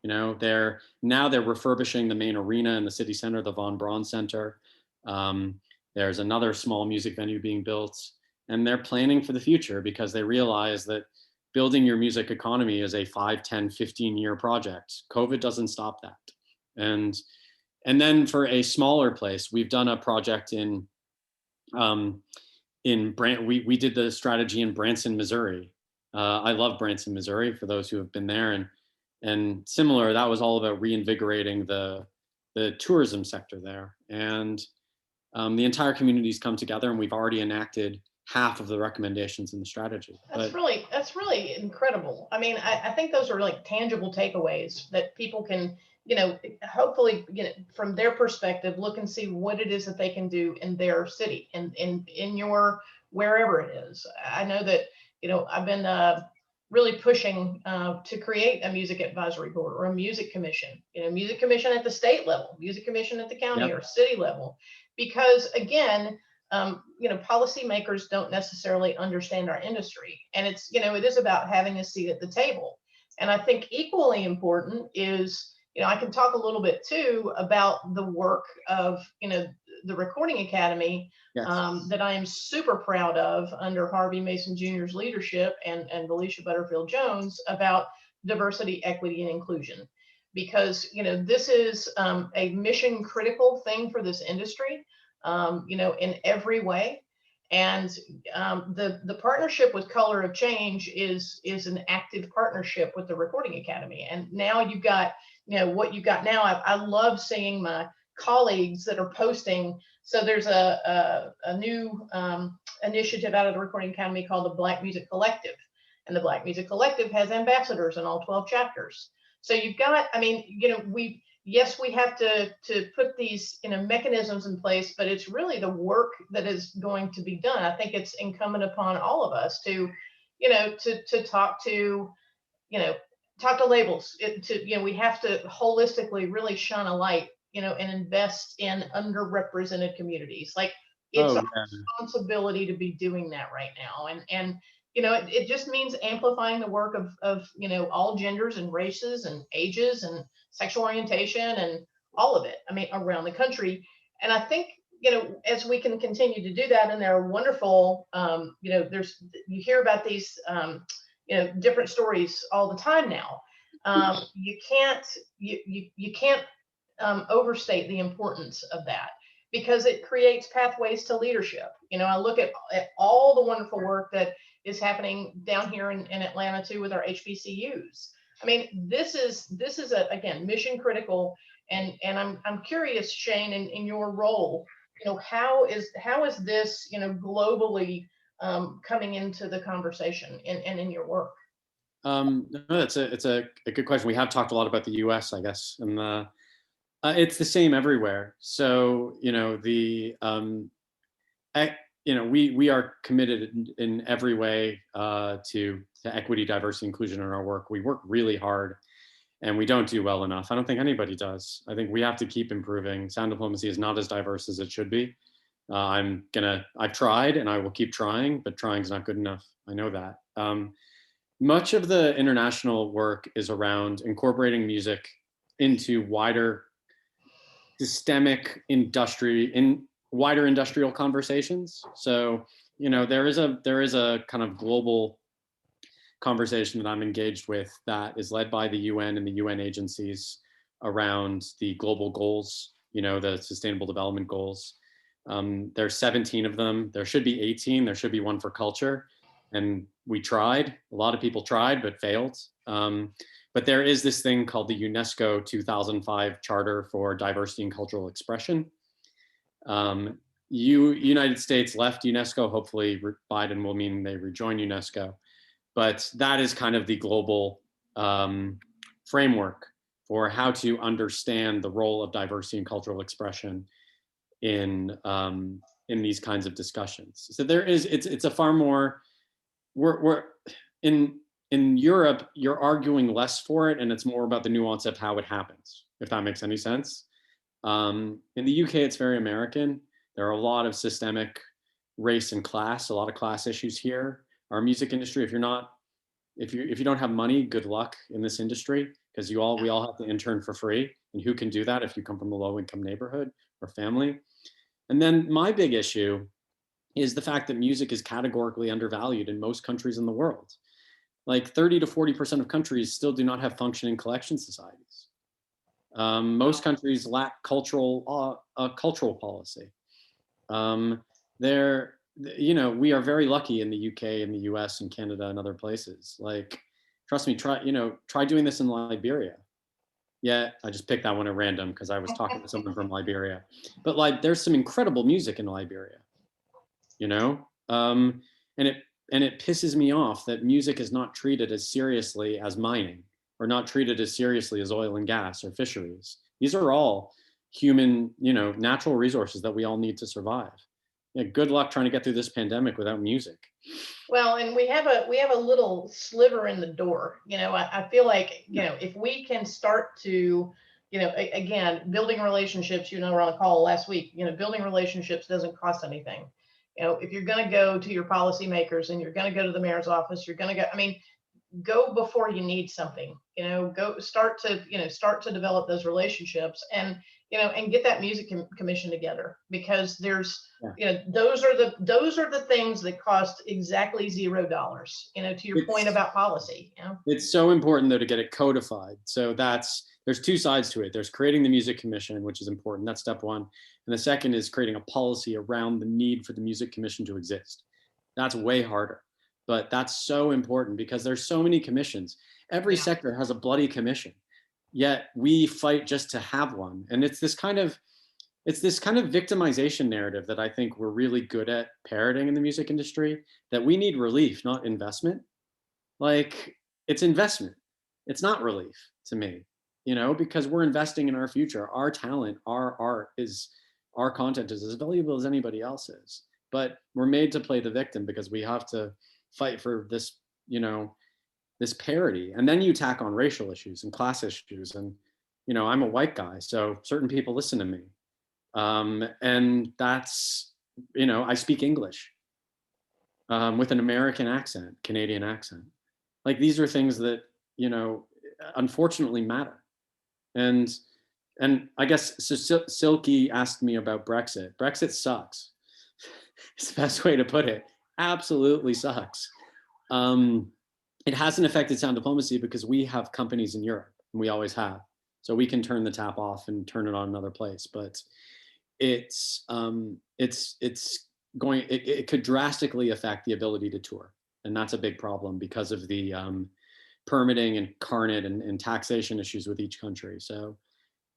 You know, they're refurbishing the main arena in the city center, the Von Braun Center. There's another small music venue being built, and they're planning for the future because they realize that building your music economy is a 5, 10, 15-year project. COVID doesn't stop that. And then for a smaller place, we've done a project we did the strategy in Branson, Missouri. I love Branson, Missouri, for those who have been there. And similar, that was all about reinvigorating the tourism sector there. And the entire community's come together, and we've already enacted half of the recommendations in the strategy. That's really incredible. I mean, I think those are like tangible takeaways that people can, you know, hopefully, you know, from their perspective, look and see what it is that they can do in their city and in your wherever it is. I know that, you know, I've been really pushing to create a music advisory board or a music commission, you know, music commission at the state level, music commission at the county or city level, because again, you know, policymakers don't necessarily understand our industry, and it's, you know, it is about having a seat at the table. And I think equally important is, you know, I can talk a little bit too about the work of, you know, the Recording Academy that I am super proud of under Harvey Mason Jr.'s leadership and Alicia Butterfield Jones about diversity, equity, and inclusion, because, you know, this is a mission critical thing for this industry. You know, in every way. And the partnership with Color of Change is an active partnership with the Recording Academy. And now you've got, you know, what you've got now. I love seeing my colleagues that are posting. So there's a new initiative out of the Recording Academy called the Black Music Collective. And the Black Music Collective has ambassadors in all 12 chapters. So you've got, I mean, you know, yes, we have to put these, you know, mechanisms in place, but it's really the work that is going to be done. I think it's incumbent upon all of us to, you know, to talk to, you know, talk to labels. You know, we have to holistically really shine a light, you know, and invest in underrepresented communities. Like it's our responsibility to be doing that right now. And you know, it just means amplifying the work of, you know, all genders and races and ages and sexual orientation and all of it, I mean, around the country. And I think, you know, as we can continue to do that, and there are wonderful, you know, you hear about these, you know, different stories all the time now. You can't overstate the importance of that, because it creates pathways to leadership. You know, I look at all the wonderful work that is happening down here in Atlanta too with our HBCUs. I mean, this is again, mission critical. And I'm curious, Shain, in your role, you know, how is this, you know, globally coming into the conversation and in your work? No, it's a good question. We have talked a lot about the U.S., I guess, and it's the same everywhere. So, you know, we are committed in every way to equity, diversity, inclusion in our work. We work really hard, and we don't do well enough. I don't think anybody does. I think we have to keep improving. Sound diplomacy is not as diverse as it should be. I've tried and I will keep trying, but trying is not good enough. I know that. Much of the international work is around incorporating music into wider systemic wider industrial conversations. So, there is a kind of global conversation that I'm engaged with that is led by the UN and the UN agencies around the global goals, the Sustainable Development Goals. There's 17 of them. There should be 18. There should be one for culture. And we tried. A lot of people tried, but failed. But there is this thing called the UNESCO 2005 Charter for Diversity and Cultural Expression. United States left UNESCO. Hopefully Biden will mean they rejoin UNESCO. But that is kind of the global framework for how to understand the role of diversity and cultural expression in these kinds of discussions. So it's a far more, we're in Europe, you're arguing less for it, and it's more about the nuance of how it happens, if that makes any sense. In the UK, it's very American. There are a lot of systemic race and class, a lot of class issues here. Our music industry, if you don't have money, good luck in this industry, because we all have to intern for free. And who can do that if you come from a low income neighborhood or family? And then my big issue is the fact that music is categorically undervalued in most countries in the world. Like 30 to 40% of countries still do not have functioning collection societies. Most countries lack cultural policy. We are very lucky in the UK and the US and Canada and other places. Like, trust me, try doing this in Liberia. Yeah, I just picked that one at random because I was talking to someone from Liberia. But like, there's some incredible music in Liberia, and it pisses me off that music is not treated as seriously as mining, or not treated as seriously as oil and gas or fisheries. These are all human, natural resources that we all need to survive. Yeah, good luck trying to get through this pandemic without music. Well, and we have a little sliver in the door. I feel like, if we can start to, again, building relationships, we're on a call last week, building relationships doesn't cost anything. If you're going to go to your policymakers and you're going to go to the mayor's office, you're going to go before you need something. Go start to develop those relationships and get that music commission together, because there's those are the things that cost exactly $0. To your point about policy. It's so important though to get it codified. So there's two sides to it. There's creating the music commission, which is important. That's step one. And the second is creating a policy around the need for the music commission to exist. That's way harder. But that's so important because there's so many commissions. Every sector has a bloody commission, yet we fight just to have one. And it's this kind of victimization narrative that I think we're really good at parroting in the music industry, that we need relief, not investment. Like, it's investment. It's not relief to me, because we're investing in our future. Our talent, our art our content is as valuable as anybody else's, but we're made to play the victim because we have to fight for this, this parity. And then you tack on racial issues and class issues. And, I'm a white guy, so certain people listen to me. And that's, I speak English with an American accent, Canadian accent. Like, these are things that, unfortunately matter. And I guess, so Silky asked me about Brexit. Brexit sucks. It's the best way to put it. Absolutely sucks. It hasn't affected sound diplomacy because we have companies in Europe, and we always have. So we can turn the tap off and turn it on another place. But it could drastically affect the ability to tour. And that's a big problem because of the permitting and carnet and taxation issues with each country. So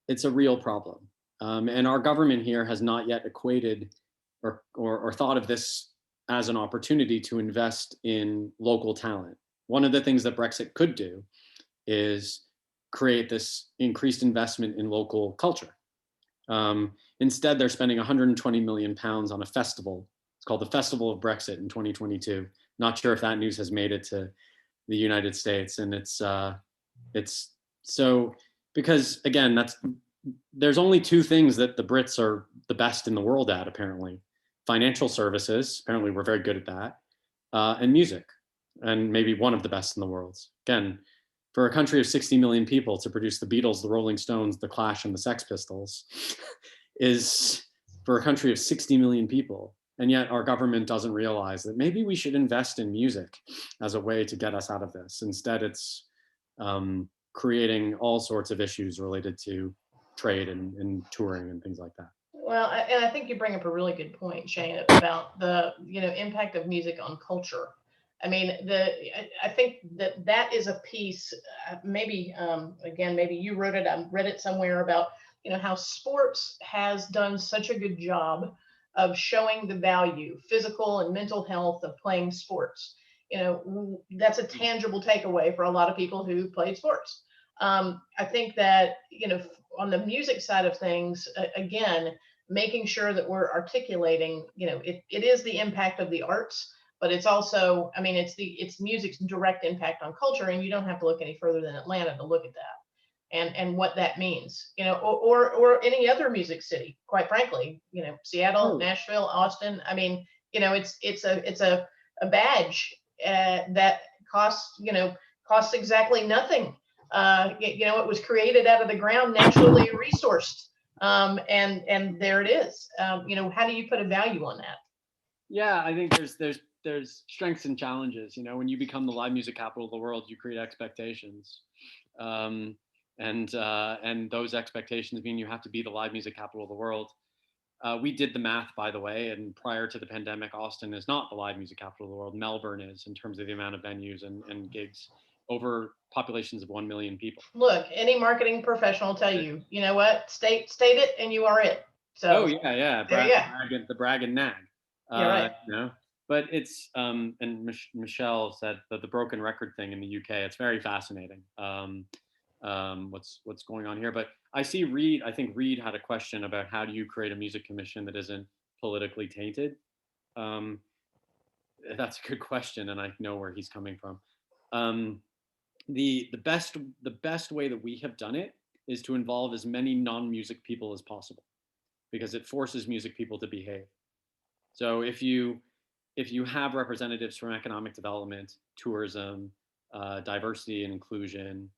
it's a real problem. And our government here has not yet equated or thought of this as an opportunity to invest in local talent. One of the things that Brexit could do is create this increased investment in local culture. Instead, they're spending 120 million pounds on a festival. It's called the Festival of Brexit in 2022. Not sure if that news has made it to the United States, and it's So, because again, there's only two things that the Brits are the best in the world at, apparently. Financial services, apparently we're very good at that, and music, and maybe one of the best in the world. Again, for a country of 60 million people to produce the Beatles, the Rolling Stones, the Clash, and the Sex Pistols is for a country of 60 million people. And yet our government doesn't realize that maybe we should invest in music as a way to get us out of this. Instead, it's creating all sorts of issues related to trade and touring and things like that. Well, and I think you bring up a really good point, Shain, about the impact of music on culture. I mean, I think that is a piece. Maybe again, maybe you wrote it. I read it somewhere about how sports has done such a good job of showing the value, physical and mental health of playing sports. That's a tangible takeaway for a lot of people who played sports. I think that on the music side of things, again, making sure that we're articulating, it is the impact of the arts, but it's also, I mean, it's music's direct impact on culture, and you don't have to look any further than Atlanta to look at that, and what that means, or any other music city, quite frankly, Seattle, Nashville, Austin. I mean, it's a badge that costs exactly nothing. It was created out of the ground, naturally resourced. And there it is. How do you put a value on that? Yeah, I think there's strengths and challenges. When you become the live music capital of the world, you create expectations, and those expectations mean you have to be the live music capital of the world. We did the math, by the way, and prior to the pandemic, Austin is not the live music capital of the world. Melbourne is, in terms of the amount of venues and gigs over populations of 1 million people. Look, any marketing professional will tell you, you know what, state it and you are it. So the brag and nag. Right. But it's and Michelle said that the broken record thing in the UK, it's very fascinating. What's going on here? But I see Reed. I think Reed had a question about how do you create a music commission that isn't politically tainted. That's a good question, and I know where he's coming from. The best way that we have done it is to involve as many non-music people as possible, because it forces music people to behave. So if you have representatives from economic development, tourism, diversity and inclusion,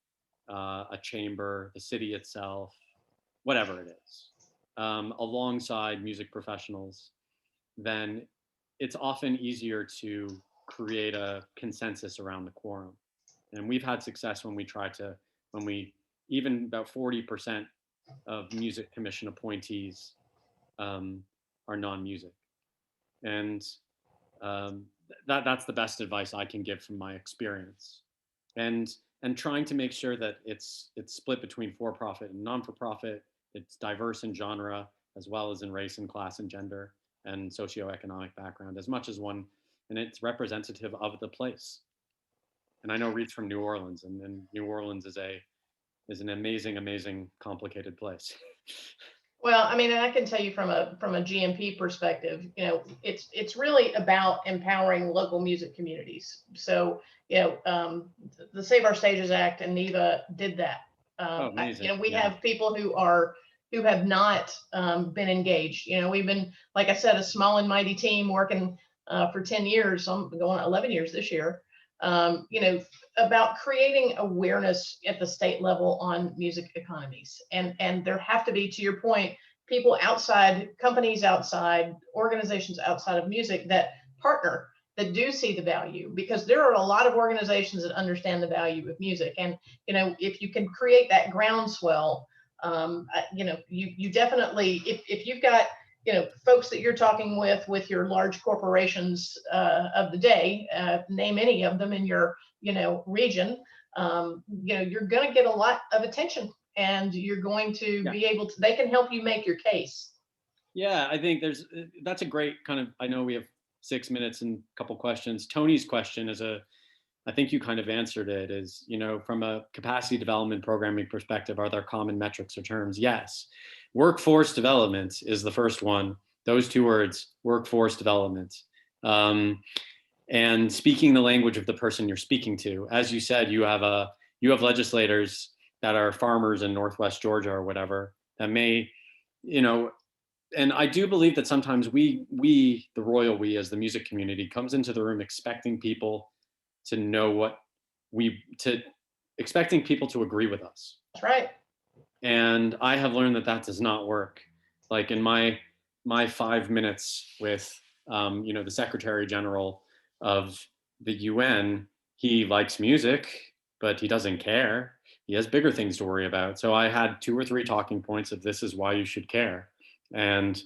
a chamber, the city itself, whatever it is, alongside music professionals, then it's often easier to create a consensus around the quorum. And we've had success when even about 40% of music commission appointees are non-music. And that's the best advice I can give from my experience. And trying to make sure that it's split between for-profit and non-for-profit, it's diverse in genre, as well as in race and class and gender and socioeconomic background, as much as one, and it's representative of the place. And I know Reed's from New Orleans, and New Orleans is an amazing, complicated place. Well, I mean, and I can tell you from a GMP perspective, it's really about empowering local music communities. So, the Save Our Stages Act and NEVA did that. Amazing. We have people who have not been engaged. We've been, like I said, a small and mighty team working for 10 years. I'm going 11 years this year. About creating awareness at the state level on music economies. And there have to be, to your point, people outside, companies outside, organizations outside of music that partner, that do see the value, because there are a lot of organizations that understand the value of music. And, if you can create that groundswell, you definitely, if you've got, folks that you're talking with your large corporations of the day, name any of them in your, region, you're going to get a lot of attention, and you're going to be able to, they can help you make your case. Yeah, I think that's a great kind of, I know we have 6 minutes and a couple questions. Tony's question I think you kind of answered it, is, from a capacity development programming perspective, are there common metrics or terms? Yes. Workforce development is the first one. Those two words, workforce development. And speaking the language of the person you're speaking to. As you said, you have legislators that are farmers in Northwest Georgia or whatever that may, you know, and I do believe that sometimes we, the royal we as the music community comes into the room expecting people to know what expecting people to agree with us. That's right. And I have learned that that does not work. Like in my 5 minutes with, you know, the Secretary General of the UN, he likes music, but he doesn't care. He has bigger things to worry about. So I had 2 or 3 talking points of this is why you should care. And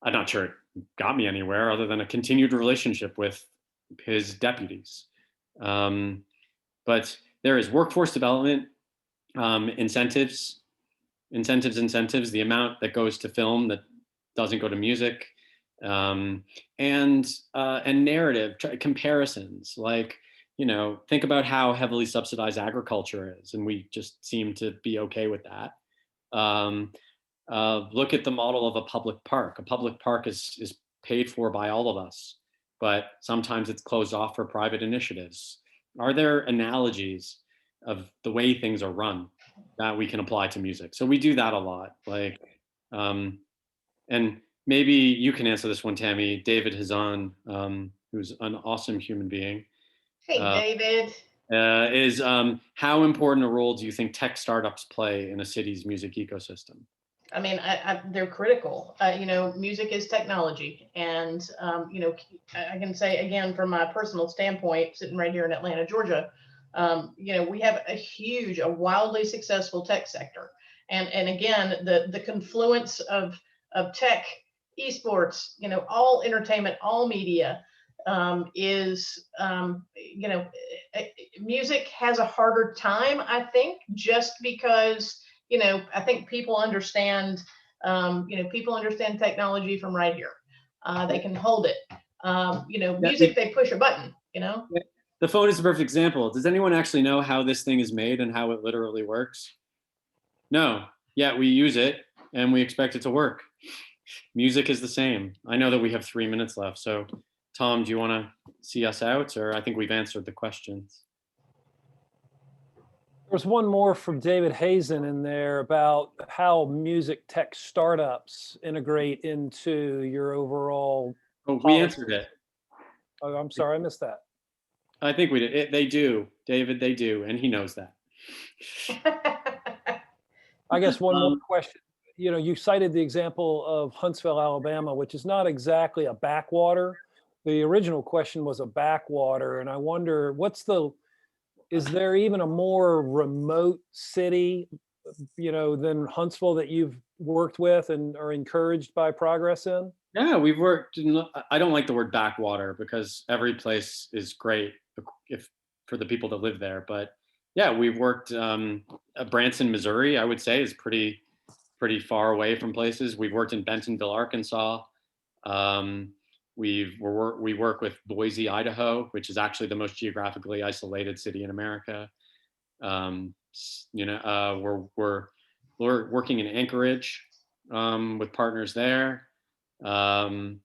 I'm not sure it got me anywhere other than a continued relationship with his deputies. But there is workforce development, incentives, the amount that goes to film that doesn't go to music, and narrative comparisons. Like, you know, think about how heavily subsidized agriculture is, and we just seem to be okay with that. Look at the model of a public park. A public park is paid for by all of us, but sometimes it's closed off for private initiatives. Are there analogies of the way things are run that we can apply to music? So we do that a lot. Like, and maybe you can answer this one, Tammy. David Hazan, who's an awesome human being. Hey, David. Is how important a role do you think tech startups play in a city's music ecosystem? I mean, they're critical. You know, music is technology. And, you know, I can say again, from my personal standpoint, sitting right here in Atlanta, Georgia, you know, we have a wildly successful tech sector. And again, the confluence of tech, esports, you know, all entertainment, all media is, you know, music has a harder time, I think, just because, you know, I think people understand, you know, people understand technology from right here. They can hold it. You know, music, they push a button, you know? The phone is a perfect example. Does anyone actually know how this thing is made and how it literally works? No, yet we use it and we expect it to work. Music is the same. I know that we have 3 minutes left. So Tom, do you want to see us out, or I think we've answered the questions? There's one more from David Hazen in there about how music tech startups integrate into your overall. Oh, we policy. answered it. Oh, I'm sorry, I missed that. I think we did. They do, David, they do, and he knows that. I guess one more question. You know, you cited the example of Huntsville, Alabama, which is not exactly a backwater. The original question was a backwater, and I wonder is there even a more remote city, you know, than Huntsville that you've worked with and are encouraged by progress in? Yeah, we've worked in, I don't like the word backwater because every place is great for the people that live there. But yeah, we've worked, Branson, Missouri, I would say is pretty far away from places. We've worked in Bentonville, Arkansas. We work with Boise, Idaho, which is actually the most geographically isolated city in America. You know, we're working in Anchorage with partners there, and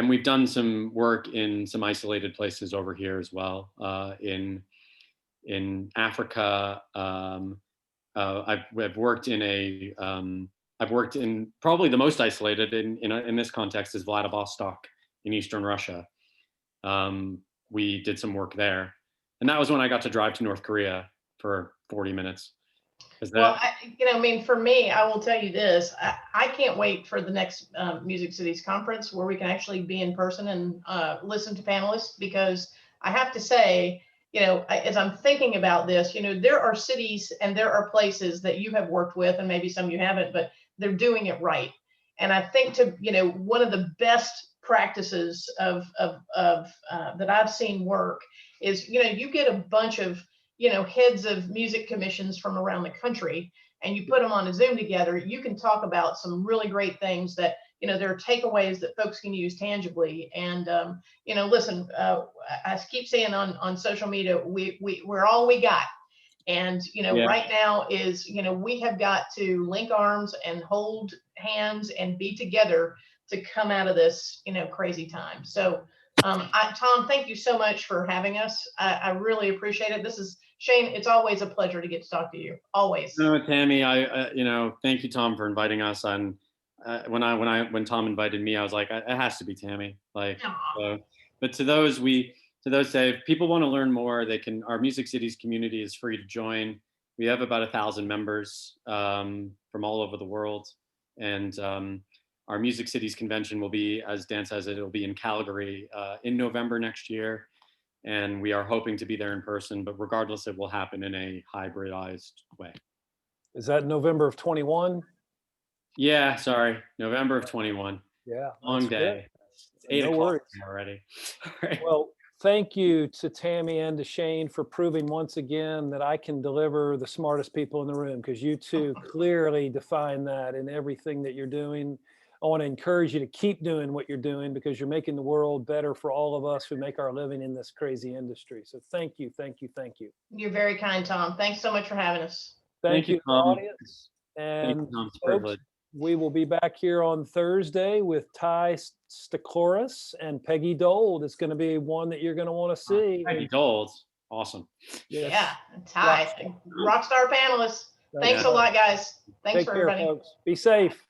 we've done some work in some isolated places over here as well. In Africa, I've worked in I've worked in probably the most isolated in this context is Vladivostok in Eastern Russia. We did some work there, and that was when I got to drive to North Korea for 40 minutes. Well, you know, I mean, for me, I will tell you this, I can't wait for the next Music Cities conference where we can actually be in person and listen to panelists, because I have to say, you know, as I'm thinking about this, you know, there are cities and there are places that you have worked with, and maybe some you haven't, but they're doing it right. And I think you know, one of the best practices that I've seen work is, you know, you get a bunch of, you know, heads of music commissions from around the country, and you put them on a Zoom together, you can talk about some really great things that, you know, there are takeaways that folks can use tangibly. And, you know, listen, I keep saying on social media, we're all we got. And, you know, right now is, you know, we have got to link arms and hold hands and be together to come out of this, you know, crazy time. So, Tom, thank you so much for having us. I really appreciate it. This is Shane, it's always a pleasure to get to talk to you. Always. No, Tammy, thank you, Tom, for inviting us. And when Tom invited me, I was like, it has to be Tammy. Like, so, but to those say, if people want to learn more, they can. Our Music Cities community is free to join. We have about 1,000 members from all over the world, and our Music Cities convention will be, as Dan says, it'll be in Calgary in November next year. And we are hoping to be there in person, but regardless, it will happen in a hybridized way. Is that November of 21? Yeah, sorry, November of 21. Yeah, Long day. It's 8 No o'clock worries. already. Right. Well, thank you to Tammy and to Shain for proving once again that I can deliver the smartest people in the room, because you two clearly define that in everything that you're doing. I want to encourage you to keep doing what you're doing, because you're making the world better for all of us who make our living in this crazy industry. So thank you, thank you, thank you. You're very kind, Tom. Thanks so much for having us. Thank you, Tom. audience. Thank And you, Tom. It's a folks, privilege. we will be back here on Thursday with Ty Stakoris and Peggy Dold. It's going to be one that you're going to want to see. Peggy Dold. Awesome. Yes. Yeah, Ty, rockstar panelists. Thanks a lot, guys. Thanks Take for care, everybody. folks. Be safe.